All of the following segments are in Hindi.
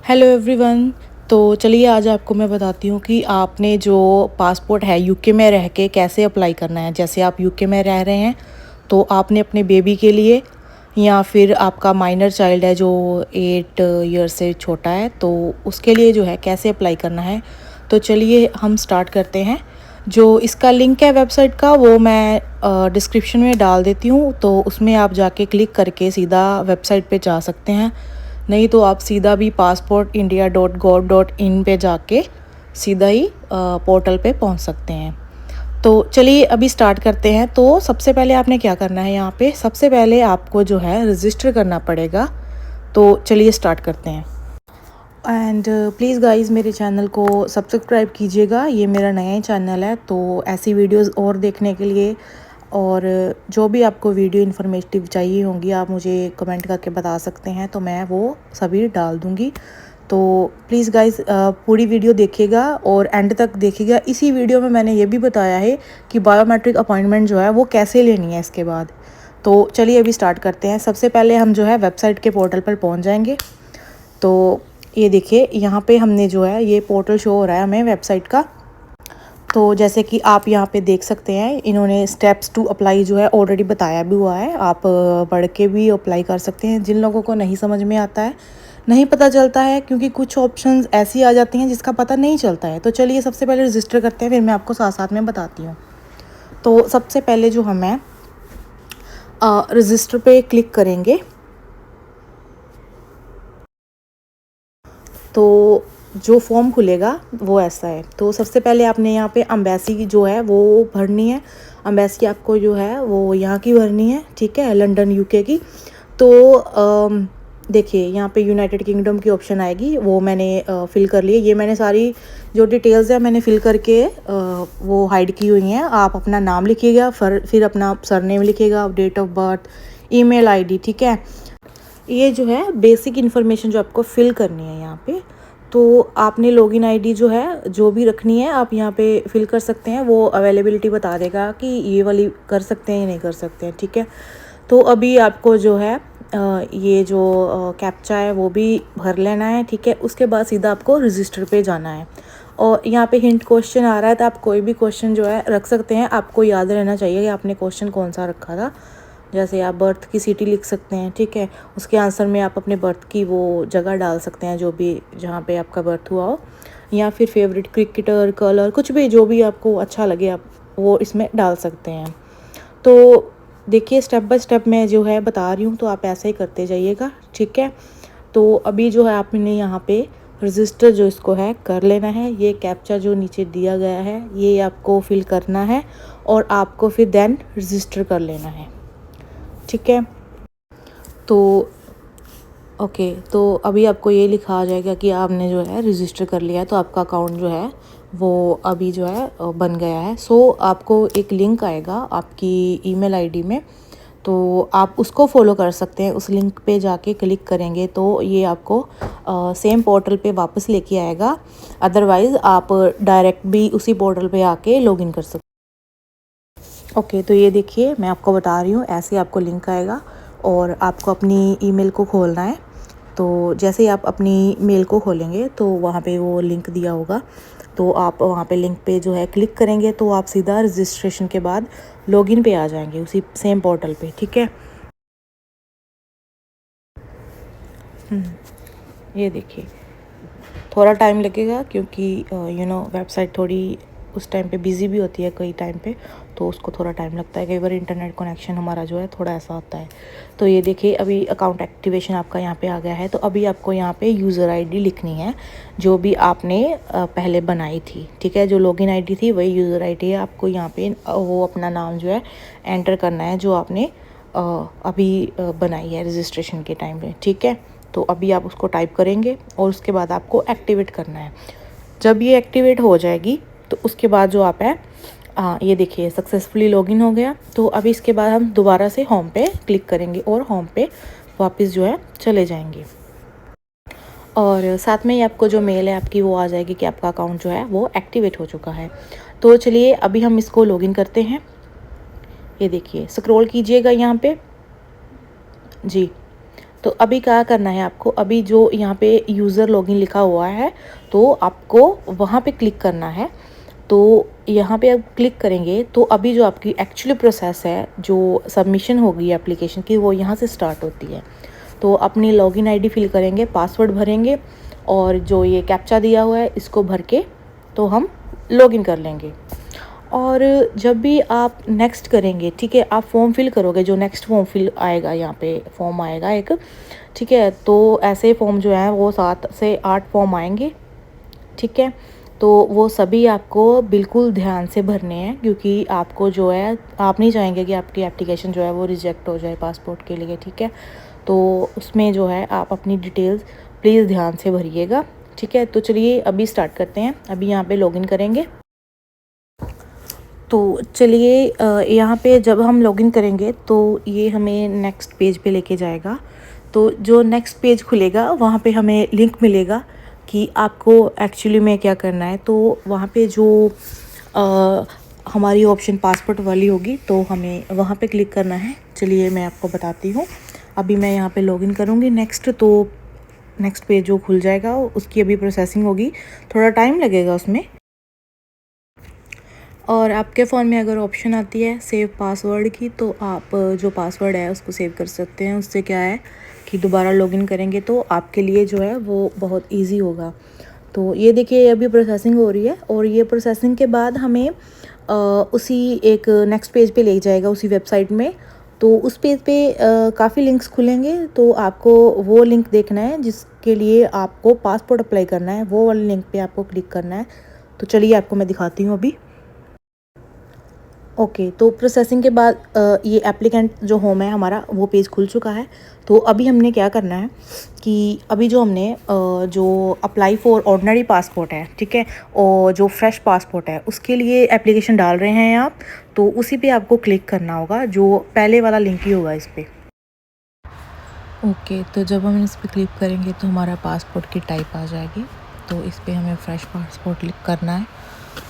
Hello everyone. तो चलिए आज आपको मैं बताती हूँ कि आपने जो पासपोर्ट है यूके में रह के कैसे अप्लाई करना है। जैसे आप यूके में रह रहे हैं तो आपने अपने बेबी के लिए या फिर आपका माइनर चाइल्ड है जो 8 ईयर से छोटा है तो उसके लिए जो है कैसे अप्लाई करना है। तो चलिए हम स्टार्ट करते हैं। जो इसका लिंक है वेबसाइट का वो मैं डिस्क्रिप्शन में डाल देती हूँ, तो उसमें आप जाके क्लिक करके सीधा वेबसाइट पे जा सकते हैं। नहीं तो आप सीधा भी passportindia.gov.in पे जाके सीधा ही पोर्टल पे पहुंच सकते हैं। तो चलिए अभी स्टार्ट करते हैं। तो सबसे पहले आपने क्या करना है, यहाँ पे सबसे पहले आपको जो है रजिस्टर करना पड़ेगा। तो चलिए स्टार्ट करते हैं। एंड प्लीज़ गाइस मेरे चैनल को सब्सक्राइब कीजिएगा, ये मेरा नया ही चैनल है। तो ऐसी वीडियोस और देखने के लिए और जो भी आपको वीडियो इन्फॉर्मेटिव चाहिए होंगी आप मुझे कमेंट करके बता सकते हैं, तो मैं वो सभी डाल दूँगी। तो प्लीज़ गाइस पूरी वीडियो देखिएगा और एंड तक देखिएगा। इसी वीडियो में मैंने ये भी बताया है कि बायोमेट्रिक अपॉइंटमेंट जो है वो कैसे लेनी है इसके बाद। तो चलिए अभी स्टार्ट करते हैं। सबसे पहले हम जो है वेबसाइट के पोर्टल पर पहुँच जाएंगे। तो ये देखिए यहाँ पे हमने जो है ये पोर्टल शो हो रहा है हमें वेबसाइट का। तो जैसे कि आप यहाँ पे देख सकते हैं इन्होंने स्टेप्स टू अप्लाई जो है ऑलरेडी बताया भी हुआ है। आप पढ़ के भी अप्लाई कर सकते हैं। जिन लोगों को नहीं समझ में आता है, नहीं पता चलता है, क्योंकि कुछ ऑप्शंस ऐसी आ जाती हैं जिसका पता नहीं चलता है। तो चलिए सबसे पहले रजिस्टर करते हैं, फिर मैं आपको साथ साथ में बताती हूँ। तो सबसे पहले जो हमें रजिस्टर पे क्लिक करेंगे तो जो फॉर्म खुलेगा वो ऐसा है। तो सबसे पहले आपने यहाँ पे अम्बेसी की जो है वो भरनी है। अम्बेसी आपको जो है वो यहाँ की भरनी है, ठीक है, लंदन यूके की। तो देखिए यहाँ पे यूनाइटेड किंगडम की ऑप्शन आएगी, वो मैंने फिल कर ली है। ये मैंने सारी जो डिटेल्स है मैंने फिल करके वो हाइड की हुई हैं। आप अपना नाम लिखिएगा, फिर अपना सरनेम लिखिएगा, date of birth, email ID, ठीक है। ये जो है बेसिक इन्फॉर्मेशन जो आपको फिल करनी है यहाँ पे। तो आपने लॉगिन आईडी जो है जो भी रखनी है आप यहाँ पे फिल कर सकते हैं। वो अवेलेबिलिटी बता देगा कि ये वाली कर सकते हैं या नहीं कर सकते हैं, ठीक है। तो अभी आपको जो है ये जो कैप्चा है वो भी भर लेना है, ठीक है। उसके बाद सीधा आपको रजिस्टर पे जाना है। और यहाँ पे हिंट क्वेश्चन आ रहा है, तो आप कोई भी क्वेश्चन जो है रख सकते हैं। आपको याद रहना चाहिए कि आपने क्वेश्चन कौन सा रखा था। जैसे आप बर्थ की सिटी लिख सकते हैं, ठीक है। उसके आंसर में आप अपने बर्थ की वो जगह डाल सकते हैं जो भी जहाँ पे आपका बर्थ हुआ हो, या फिर फेवरेट क्रिकेटर, कलर, कुछ भी जो भी आपको अच्छा लगे आप वो इसमें डाल सकते हैं। तो देखिए स्टेप बाय स्टेप मैं जो है बता रही हूँ, तो आप ऐसे ही करते जाइएगा, ठीक है। तो अभी जो है आपने यहाँ पे रजिस्टर जो इसको है कर लेना है। ये कैप्चा जो नीचे दिया गया है ये आपको फिल करना है और आपको फिर देन रजिस्टर कर लेना है, ठीक है। तो ओके, तो अभी आपको ये लिखा आ जाएगा कि आपने जो है रजिस्टर कर लिया है, तो आपका अकाउंट जो है वो अभी जो है बन गया है। सो आपको एक लिंक आएगा आपकी ईमेल आईडी में, तो आप उसको फॉलो कर सकते हैं। उस लिंक पे जाके क्लिक करेंगे तो ये आपको सेम पोर्टल पे वापस लेके आएगा। अदरवाइज़ आप डायरेक्ट भी उसी पोर्टल पे आके लॉगिन कर सकते हैं। ओके, तो ये देखिए मैं आपको बता रही हूँ, ऐसे आपको लिंक आएगा और आपको अपनी ईमेल को खोलना है। तो जैसे ही आप अपनी मेल को खोलेंगे तो वहाँ पे वो लिंक दिया होगा, तो आप वहाँ पे लिंक पे जो है क्लिक करेंगे तो आप सीधा रजिस्ट्रेशन के बाद लॉगिन पे आ जाएंगे उसी सेम पोर्टल पे, ठीक है। ये देखिए थोड़ा टाइम लगेगा क्योंकि वेबसाइट थोड़ी उस टाइम पे बिज़ी भी होती है कई टाइम पे, तो उसको थोड़ा टाइम लगता है। कई बार इंटरनेट कनेक्शन हमारा जो है थोड़ा ऐसा होता है। तो ये देखिए अभी अकाउंट एक्टिवेशन आपका यहाँ पे आ गया है। तो अभी आपको यहाँ पे यूज़र आईडी लिखनी है जो भी आपने पहले बनाई थी, ठीक है। जो लॉगिन आईडी थी वही यूज़र आईडी है। आपको यहाँ पे वो अपना नाम जो है एंटर करना है जो आपने अभी बनाई है रजिस्ट्रेशन के टाइम पे, ठीक है। तो अभी आप उसको टाइप करेंगे और उसके बाद आपको एक्टिवेट करना है। जब ये एक्टिवेट हो जाएगी तो उसके बाद जो आप है ये देखिए सक्सेसफुली लॉगिन हो गया। तो अभी इसके बाद हम दोबारा से होम पे क्लिक करेंगे और होम पे वापस जो है चले जाएंगे। और साथ में ही आपको जो मेल है आपकी वो आ जाएगी कि आपका अकाउंट जो है वो एक्टिवेट हो चुका है। तो चलिए अभी हम इसको लॉगिन करते हैं। ये देखिए स्क्रॉल कीजिएगा यहाँ पे जी। तो अभी क्या करना है आपको, अभी जो यहाँ पे यूज़र लॉगिन लिखा हुआ है तो आपको वहाँ पे क्लिक करना है। तो यहाँ पे आप क्लिक करेंगे तो अभी जो आपकी एक्चुअली प्रोसेस है, जो सबमिशन होगी एप्लीकेशन की, वो यहाँ से स्टार्ट होती है। तो अपनी लॉगिन आईडी फिल करेंगे, पासवर्ड भरेंगे और जो ये कैप्चा दिया हुआ है इसको भर के तो हम लॉगिन कर लेंगे। और जब भी आप नेक्स्ट करेंगे, ठीक है, आप फॉर्म फिल करोगे, जो नेक्स्ट फॉर्म फिल आएगा यहाँ पे फॉर्म आएगा एक, ठीक है, तो ऐसे फॉर्म जो है वो 7 से 8 फॉर्म आएंगे, ठीक है। तो वो सभी आपको बिल्कुल ध्यान से भरने हैं, क्योंकि आपको जो है, आप नहीं चाहेंगे कि आपकी एप्लीकेशन जो है वो रिजेक्ट हो जाए पासपोर्ट के लिए, ठीक है। तो उसमें जो है आप अपनी डिटेल्स प्लीज़ ध्यान से भरिएगा, ठीक है। तो चलिए अभी स्टार्ट करते हैं, अभी यहाँ पे लॉगिन करेंगे। तो चलिए यहाँ पे जब हम लॉगिन करेंगे तो ये हमें नेक्स्ट पेज पे लेके जाएगा। तो जो नेक्स्ट पेज खुलेगा वहाँ पे हमें लिंक मिलेगा कि आपको एक्चुअली में क्या करना है। तो वहाँ पे जो हमारी ऑप्शन पासपोर्ट वाली होगी तो हमें वहाँ पे क्लिक करना है। चलिए मैं आपको बताती हूँ। अभी मैं यहाँ पे लॉगिन करूँगी नेक्स्ट, तो नेक्स्ट पेज जो खुल जाएगा उसकी अभी प्रोसेसिंग होगी, थोड़ा टाइम लगेगा उसमें। और आपके फ़ोन में अगर ऑप्शन आती है सेव पासवर्ड की, तो आप जो पासवर्ड है उसको सेव कर सकते हैं। उससे क्या है कि दोबारा लॉगिन करेंगे तो आपके लिए जो है वो बहुत इजी होगा। तो ये देखिए अभी प्रोसेसिंग हो रही है, और ये प्रोसेसिंग के बाद हमें उसी एक नेक्स्ट पेज पे ले जाएगा, उसी वेबसाइट में। तो उस पेज पे काफ़ी लिंक्स खुलेंगे, तो आपको वो लिंक देखना है जिसके लिए आपको पासपोर्ट अप्लाई करना है, वो वाले लिंक पे आपको क्लिक करना है। तो चलिए आपको मैं दिखाती हूँ अभी। ओके, तो प्रोसेसिंग के बाद ये एप्लीकेंट जो होम है हमारा वो पेज खुल चुका है। तो अभी हमने क्या करना है कि अभी जो हमने जो अप्लाई फॉर ऑर्डिनरी पासपोर्ट है, ठीक है, और जो फ्रेश पासपोर्ट है उसके लिए एप्लीकेशन डाल रहे हैं आप, तो उसी पे आपको क्लिक करना होगा, जो पहले वाला लिंक ही होगा इस पर। ओके, तो जब हम इस पर क्लिक करेंगे तो हमारा पासपोर्ट की टाइप आ जाएगी। तो इस पर हमें फ्रेश पासपोर्ट क्लिक करना है,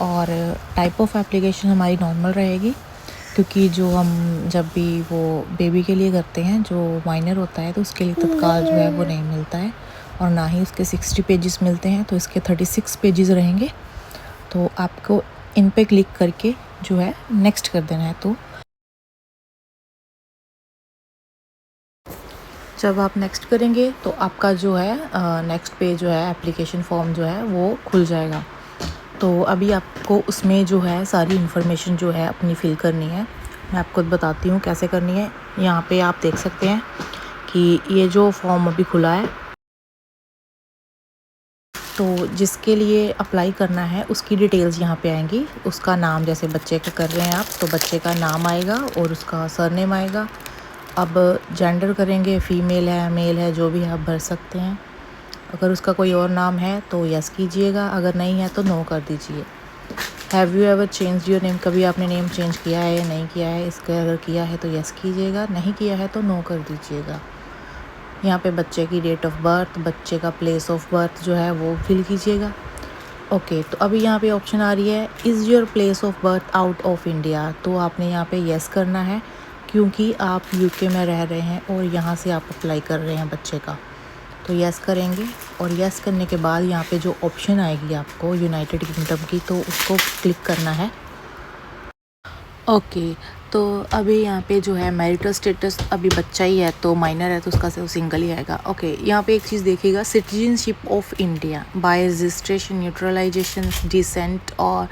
और टाइप ऑफ एप्लीकेशन हमारी नॉर्मल रहेगी, क्योंकि जो हम जब भी वो बेबी के लिए करते हैं, जो माइनर होता है, तो उसके लिए तत्काल जो है वो नहीं मिलता है, और ना ही उसके 60 पेजेस मिलते हैं, तो इसके 36 पेजेस रहेंगे। तो आपको इन पे क्लिक करके जो है नेक्स्ट कर देना है। तो जब आप नेक्स्ट करेंगे तो आपका जो है नेक्स्ट पेज जो है एप्लीकेशन फॉर्म जो है वो खुल जाएगा। तो अभी आपको उसमें जो है सारी इन्फॉर्मेशन जो है अपनी फिल करनी है। मैं आपको बताती हूँ कैसे करनी है। यहाँ पे आप देख सकते हैं कि ये जो फॉर्म अभी खुला है, तो जिसके लिए अप्लाई करना है उसकी डिटेल्स यहाँ पे आएंगी। उसका नाम, जैसे बच्चे का कर रहे हैं आप, तो बच्चे का नाम आएगा और उसका सरनेम आएगा। अब जेंडर करेंगे, फीमेल है मेल है, जो भी आप भर सकते हैं। अगर उसका कोई और नाम है तो यस कीजिएगा, अगर नहीं है तो नो कर दीजिए। Have you ever change your name, कभी आपने नेम चेंज किया है या नहीं किया है, इसका अगर किया है तो यस कीजिएगा, नहीं किया है तो नो कर दीजिएगा। यहाँ पे बच्चे की डेट ऑफ बर्थ, बच्चे का प्लेस ऑफ बर्थ जो है वो फिल कीजिएगा। ओके, तो अभी यहाँ पे ऑप्शन आ रही है is your place of birth out of India, तो आपने यहाँ पे यस करना है, क्योंकि आप यूके में रह रहे हैं और यहाँ से आप अप्लाई कर रहे हैं बच्चे का। तो यस करेंगे, और यस करने के बाद यहाँ पे जो ऑप्शन आएगी आपको यूनाइटेड किंगडम की, तो उसको क्लिक करना है। ओके, तो अभी यहाँ पे जो है मैरिटल स्टेटस, अभी बच्चा ही है तो माइनर है तो उसका सिंगल ही आएगा। ओके, यहाँ पे एक चीज़ देखिएगा, citizenship of India by registration, neutralisation, descent और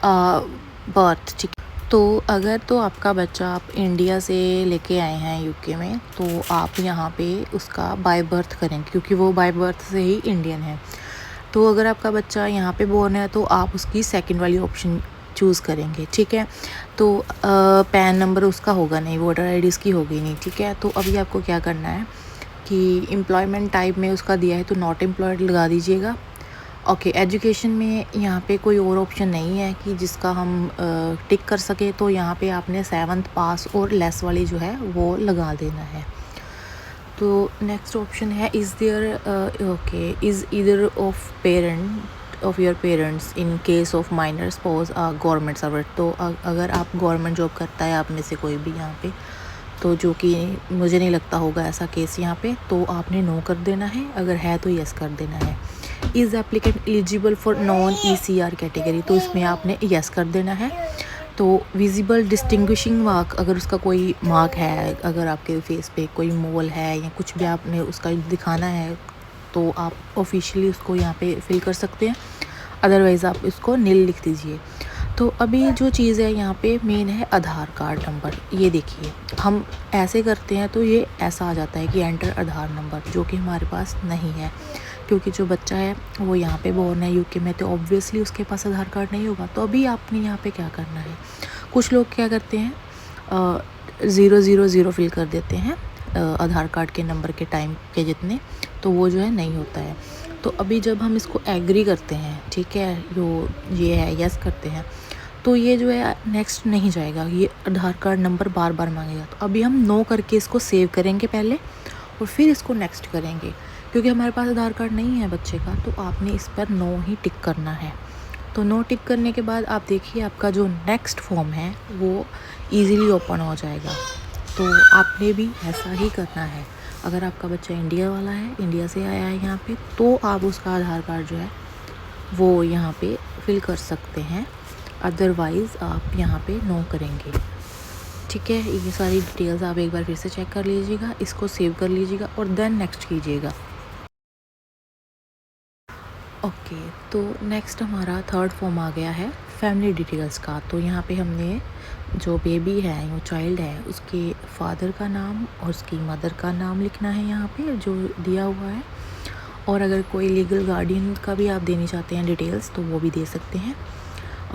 बर्थ, ठीक। तो अगर तो आपका बच्चा आप इंडिया से लेके आए हैं यूके में, तो आप यहाँ पे उसका बाय बर्थ करेंगे, क्योंकि वो बाय बर्थ से ही इंडियन है। तो अगर आपका बच्चा यहाँ पे बोर्न है तो आप उसकी सेकंड वाली ऑप्शन चूज़ करेंगे, ठीक है। तो पैन नंबर उसका होगा नहीं, वोटर आईडी उसकी होगी नहीं, ठीक है। तो अभी आपको क्या करना है कि एम्प्लॉयमेंट टाइप में उसका दिया है तो नॉट एम्प्लॉयड लगा दीजिएगा। ओके, एजुकेशन में यहाँ पे कोई और ऑप्शन नहीं है कि जिसका हम टिक कर सके, तो यहाँ पे आपने 7th पास और लेस वाली जो है वो लगा देना है। तो नेक्स्ट ऑप्शन है is there okay is either of parent of your parents in case of minor spouse government servant. तो अगर आप गवर्नमेंट जॉब करता है आप में से कोई भी यहाँ पे, तो जो कि मुझे नहीं लगता होगा ऐसा केस यहाँ पे, तो आपने नो कर देना है, अगर है तो यस कर देना है। Is applicant eligible for non ECR category, तो इसमें आपने यस कर देना है। तो विजिबल डिस्टिंग्विशिंग मार्क, अगर उसका कोई मार्क है, अगर आपके फेस पे कोई मोल है या कुछ भी आपने उसका दिखाना है, तो आप ऑफिशियली उसको यहाँ पे फिल कर सकते हैं, अदरवाइज़ आप इसको नील लिख दीजिए। तो अभी जो चीज़ है यहाँ पे मेन है आधार कार्ड नंबर। ये देखिए, हम ऐसे करते हैं तो ये ऐसा आ जाता है कि एंटर आधार नंबर, जो कि हमारे पास नहीं है, क्योंकि जो बच्चा है वो यहाँ पे बोर्न है UK में, तो ऑब्वियसली उसके पास आधार कार्ड नहीं होगा। तो अभी आपने यहाँ पे क्या करना है, कुछ लोग क्या करते हैं 000 फिल कर देते हैं आधार कार्ड के नंबर के टाइम के जितने, तो वो जो है नहीं होता है। तो अभी जब हम इसको एग्री करते हैं, ठीक है, जो ये है यस करते हैं, तो ये जो है नेक्स्ट नहीं जाएगा, ये आधार कार्ड नंबर बार बार मांगेगा। तो अभी हम नो करके इसको सेव करेंगे पहले, और फिर इसको नेक्स्ट करेंगे, क्योंकि हमारे पास आधार कार्ड नहीं है बच्चे का, तो आपने इस पर नो ही टिक करना है। तो नो टिक करने के बाद आप देखिए आपका जो नेक्स्ट फॉर्म है वो ईज़िली ओपन हो जाएगा। तो आपने भी ऐसा ही करना है। अगर आपका बच्चा इंडिया वाला है, इंडिया से आया है यहाँ पे, तो आप उसका आधार कार्ड जो है वो यहाँ पे फिल कर सकते हैं, अदरवाइज़ आप यहाँ पे नो करेंगे। ठीक है, ये सारी डिटेल्स आप एक बार फिर से चेक कर लीजिएगा, इसको सेव कर लीजिएगा और देन नेक्स्ट कीजिएगा। ओके, तो नेक्स्ट हमारा थर्ड फॉर्म आ गया है फैमिली डिटेल्स का। तो यहाँ पे हमने जो बेबी है, वो चाइल्ड है, उसके फादर का नाम और उसकी मदर का नाम लिखना है यहाँ पे जो दिया हुआ है, और अगर कोई लीगल गार्डियन का भी आप देनी चाहते हैं डिटेल्स तो वो भी दे सकते हैं।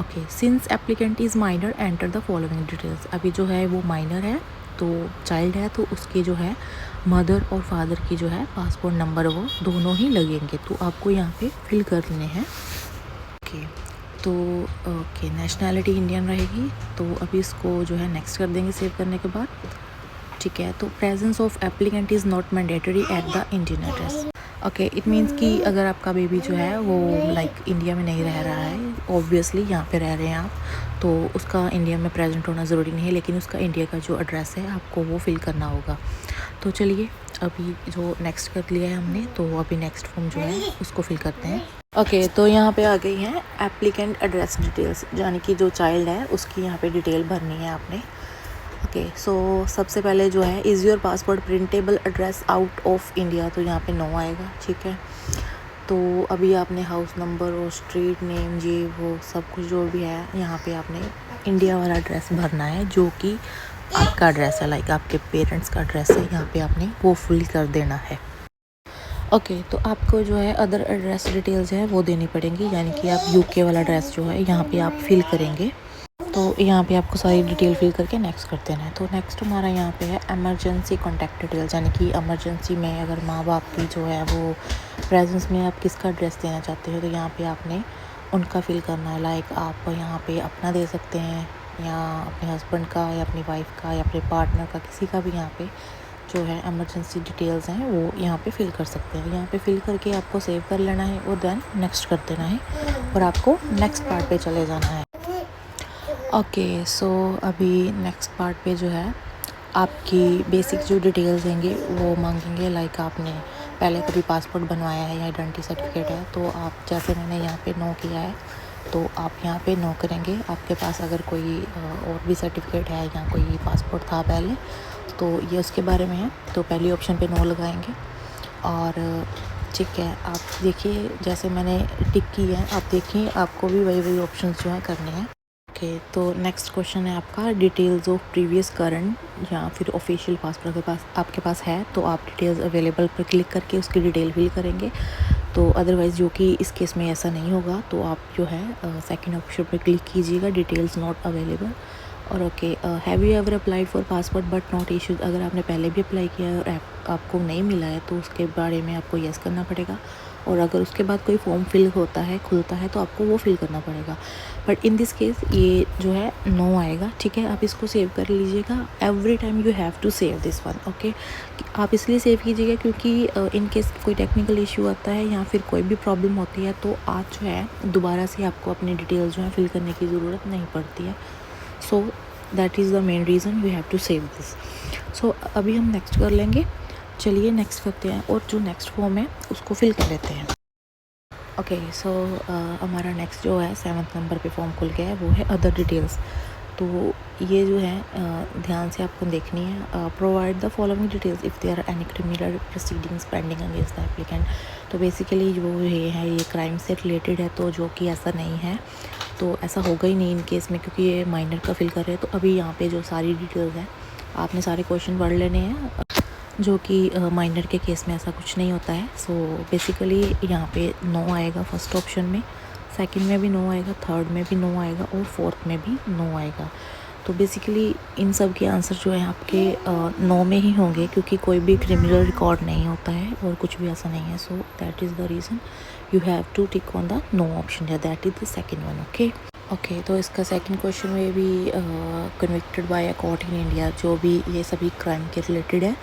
Okay, since applicant is minor enter the following details. अभी जो है वो माइनर है, तो चाइल्ड है, तो उसके जो है मदर और फादर की जो है पासपोर्ट नंबर वो दोनों ही लगेंगे, तो आपको यहाँ पे फिल कर लेने हैं। ओके, तो ओके, नेशनैलिटी इंडियन रहेगी, तो अभी इसको जो है नेक्स्ट कर देंगे सेव करने के बाद। ठीक है, तो presence of applicant is not mandatory at the Indian address. Okay, it means कि अगर आपका बेबी जो है वो लाइक इंडिया में नहीं रह रहा है, ऑब्वियसली यहाँ पे रह रहे हैं आप, तो उसका इंडिया में प्रेजेंट होना ज़रूरी नहीं है, लेकिन उसका इंडिया का जो एड्रेस है आपको वो फिल करना होगा। तो चलिए, अभी जो नेक्स्ट कर लिया है हमने, तो अभी नेक्स्ट फॉर्म जो है उसको फिल करते हैं। ओके, तो यहाँ पे आ गई हैं एप्लीकेंट एड्रेस डिटेल्स, यानी कि जो चाइल्ड है उसकी यहाँ पे डिटेल भरनी है आपने। ओके, सो सबसे पहले जो है is your passport printable address out of India, तो यहाँ पे नो आएगा। ठीक है, तो अभी आपने हाउस नंबर और स्ट्रीट नेम, ये वो सब कुछ जो भी है यहाँ पे आपने इंडिया वाला एड्रेस भरना है, जो कि आपका एड्रेस है, लाइक आपके पेरेंट्स का एड्रेस है, यहाँ पे आपने वो फुल कर देना है। ओके, तो आपको जो है अदर एड्रेस डिटेल्स है वो देनी पड़ेंगी, यानी कि आप UK वाला एड्रेस जो है यहाँ पे आप फिल करेंगे। तो यहाँ पे आपको सारी डिटेल फिल करके नेक्स्ट कर देना है। तो नेक्स्ट हमारा यहाँ पे है एमरजेंसी कॉन्टैक्ट डिटेल्स, यानी कि इमरजेंसी में अगर माँ बाप की जो है वो प्रेजेंस में आप किसका एड्रेस देना चाहते हो, तो यहाँ पे आपने उनका फिल करना है। लाइक आप यहाँ पे अपना दे सकते हैं, या अपने हस्बैंड का, या अपनी वाइफ का, या अपने पार्टनर का, किसी का भी यहाँ पे जो है एमरजेंसी डिटेल्स हैं वो यहाँ पे फिल कर सकते हैं। यहाँ पे फिल करके आपको सेव कर लेना है और देन नेक्स्ट कर देना है, और आपको नेक्स्ट पार्ट पे चले जाना है। ओके, सो अभी नेक्स्ट पार्ट पे जो है आपकी बेसिक जो डिटेल्स देंगे वो मांगेंगे, लाइक आपने पहले कभी पासपोर्ट बनवाया है या आइडेंटिटी सर्टिफिकेट है, तो आप जैसे मैंने यहाँ पे नो किया है, तो आप यहाँ पे नो करेंगे। आपके पास अगर कोई और भी सर्टिफिकेट है या कोई पासपोर्ट था पहले, तो ये उसके बारे में है, तो पहली ऑप्शन पे नो लगाएंगे। और ठीक है, आप देखिए जैसे मैंने टिक की है, आप देखिए आपको भी वही ऑप्शन जो है करने हैं। ओके, तो नेक्स्ट क्वेश्चन है आपका डिटेल्स ऑफ प्रीवियस करंट या फिर ऑफिशियल पासपोर्ट के पास आपके पास है, तो आप डिटेल्स अवेलेबल पर क्लिक करके उसकी डिटेल फिल करेंगे। तो अदरवाइज़ जो कि इस केस में ऐसा नहीं होगा, तो आप जो है सेकंड ऑप्शन पर क्लिक कीजिएगा, डिटेल्स नॉट अवेलेबल। और okay, have you ever applied for passport but not issued, अगर आपने पहले भी अप्लाई किया है और आपको नहीं मिला है, तो उसके बारे में आपको येस करना पड़ेगा। और अगर उसके बाद कोई फॉर्म फिल होता है, खुलता है, तो आपको वो फिल करना पड़ेगा। बट इन दिस केस ये जो है नो आएगा। ठीक है, आप इसको सेव कर लीजिएगा। Every time you have to save this one. Okay, आप इसलिए सेव कीजिएगा क्योंकि इन केस कोई टेक्निकल इशू आता है या फिर कोई भी प्रॉब्लम होती है, तो आज जो है दोबारा से आपको अपनी डिटेल्स जो है फिल करने की ज़रूरत नहीं पड़ती है। So that is the main reason we have to save this. So अभी हम नेक्स्ट कर लेंगे। चलिए नेक्स्ट करते हैं और जो नेक्स्ट फॉर्म है उसको फिल कर लेते हैं। ओके सो हमारा नेक्स्ट जो है 7th नंबर पे फॉर्म खुल गया है, वो है अदर डिटेल्स। तो ये जो है ध्यान से आपको देखनी है। Provide the following details if there are any criminal proceedings pending against the applicant. तो बेसिकली जो ये है ये क्राइम से रिलेटेड है, तो जो कि ऐसा नहीं है, तो ऐसा होगा ही नहीं इन केस में, क्योंकि ये माइनर का फिल कर रहे हैं। तो अभी यहाँ पे जो सारी डिटेल्स हैं आपने सारे क्वेश्चन पढ़ लेने हैं, जो कि माइनर के केस में ऐसा कुछ नहीं होता है। सो बेसिकली यहाँ पे नो आएगा फर्स्ट ऑप्शन में, सेकंड में भी नो आएगा, थर्ड में भी नो आएगा और फोर्थ में भी नो आएगा। तो बेसिकली इन सब के आंसर जो है आपके नो में ही होंगे, क्योंकि कोई भी क्रिमिनल रिकॉर्ड नहीं होता है और कुछ भी ऐसा नहीं है। So that is the reason you have to tick on the no option, या that is the second one. Okay तो इसका सेकंड क्वेश्चन में भी convicted by a court in India, जो भी ये सभी क्राइम के रिलेटेड है।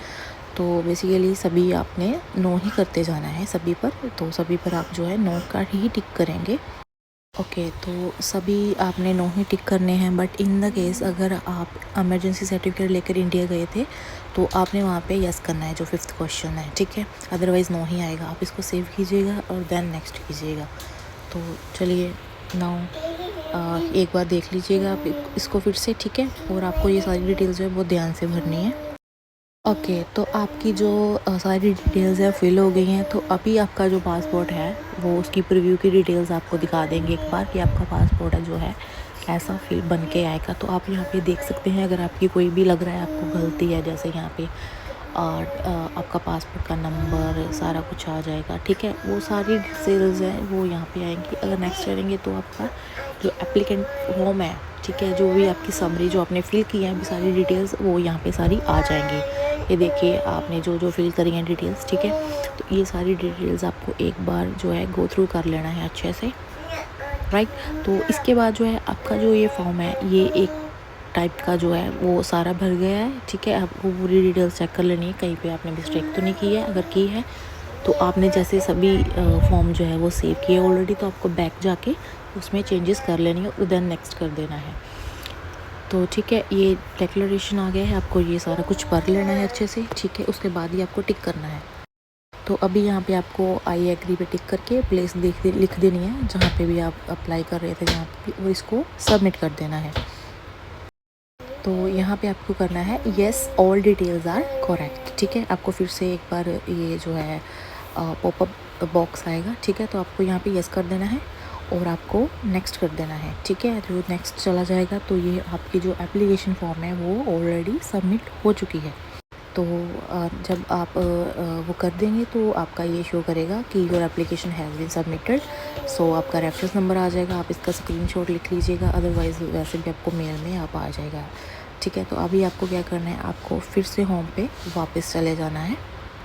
तो बेसिकली सभी आपने नो ही करते जाना है सभी पर, तो सभी पर आप जो है नो का ही टिक करेंगे। ओके तो सभी आपने नो ही टिक करने हैं, बट इन द केस अगर आप इमरजेंसी सर्टिफिकेट लेकर इंडिया गए थे तो आपने वहाँ पे यस करना है, जो 5th क्वेश्चन है, ठीक है। अदरवाइज़ नो ही आएगा। आप इसको सेव कीजिएगा और देन नेक्स्ट कीजिएगा। तो चलिए नाउ एक बार देख लीजिएगा आप इसको फिर से, ठीक है। और आपको ये सारी डिटेल्स जो है वो ध्यान से भरनी है। ओके तो आपकी जो सारी डिटेल्स है फिल हो गई हैं। तो अभी आपका जो पासपोर्ट है वो उसकी प्रीव्यू की डिटेल्स आपको दिखा देंगे एक बार, कि आपका पासपोर्ट है जो है ऐसा फिल बन के आएगा। तो आप यहाँ पे देख सकते हैं, अगर आपकी कोई भी लग रहा है आपको गलती है, जैसे यहाँ पे आपका पासपोर्ट का नंबर सारा कुछ आ जाएगा, ठीक है। वो सारी डिटेल्स हैं वो यहाँ पे आएंगी। अगर नेक्स्ट करेंगे तो आपका जो एप्लीकेंट फॉर्म है, ठीक है, जो भी आपकी समरी जो आपने फिल की है, अभी सारी डिटेल्स वो यहाँ पे सारी आ जाएंगी। ये देखिए आपने जो जो फिल करी हैं डिटेल्स, ठीक है। तो ये सारी डिटेल्स आपको एक बार जो है गो थ्रू कर लेना है अच्छे से, राइट। तो इसके बाद जो है आपका जो ये फॉर्म है ये एक टाइप का जो है वो सारा भर गया है, ठीक है। आपको पूरी डिटेल्स चेक कर लेनी है, कहीं पे आपने मिस्टेक तो नहीं की है। अगर की है तो आपने जैसे सभी फॉर्म जो है वो सेव किए ऑलरेडी, तो आपको बैक जाके उसमें चेंजेस कर लेनी है और देन नेक्स्ट कर देना है। तो ठीक है, ये डिक्लेरेशन आ गया है, आपको ये सारा कुछ पढ़ लेना है अच्छे से, ठीक है। उसके बाद ही आपको टिक करना है। तो अभी यहाँ पे आपको आई एग्री पे टिक करके प्लेस लिख देनी है जहाँ पे भी आप अप्लाई कर रहे थे, जहाँ पे भी, और इसको सबमिट कर देना है। तो यहाँ पे आपको करना है yes all details are correct, ठीक है। आपको फिर से एक बार ये जो है पॉपअप बॉक्स आएगा, ठीक है। तो आपको यहाँ पे येस कर देना है और आपको नेक्स्ट कर देना है, ठीक है। जो नेक्स्ट चला जाएगा तो ये आपकी जो एप्लीकेशन फॉर्म है वो ऑलरेडी सबमिट हो चुकी है। तो जब आप वो कर देंगे तो आपका ये शो करेगा कि your application has been submitted. So आपका रेफरेंस नंबर आ जाएगा, आप इसका स्क्रीनशॉट लिख लीजिएगा, अदरवाइज़ वैसे भी आपको मेल में आप आ जाएगा, ठीक है। तो अभी आपको क्या करना है, आपको फिर से होम पे वापस चले जाना है।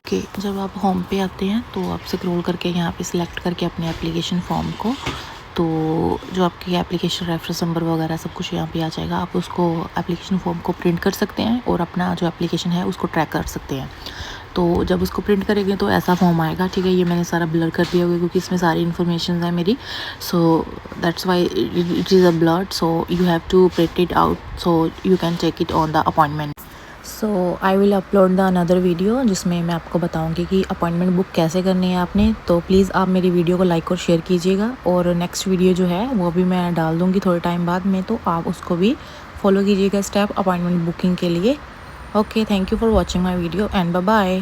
कि जब आप होम पे आते हैं तो आप स्क्रॉल करके यहाँ पे सिलेक्ट करके अपने एप्लीकेशन फॉर्म को, तो जो आपकी एप्लीकेशन रेफरेंस नंबर वगैरह सब कुछ यहाँ पे आ जाएगा। आप उसको एप्लीकेशन फॉर्म को प्रिंट कर सकते हैं और अपना जो एप्लीकेशन है उसको ट्रैक कर सकते हैं। तो जब उसको प्रिंट करेंगे तो ऐसा फॉर्म आएगा, ठीक है। ये मैंने सारा ब्लर कर दिया होगा क्योंकि इसमें सारी इन्फॉर्मेशन है मेरी, so that's why it is a blur. So you have to print it out so you can check it on the appointment. So I will upload the another video जिसमें मैं आपको बताऊंगी कि अपॉइंटमेंट बुक कैसे करनी है आपने। तो प्लीज़ आप मेरी वीडियो को लाइक और शेयर कीजिएगा, और नेक्स्ट वीडियो जो है वो भी मैं डाल दूंगी थोड़े टाइम बाद में, तो आप उसको भी फॉलो कीजिएगा स्टेप अपॉइंटमेंट बुकिंग के लिए। Okay, thank you for watching my video and bye bye.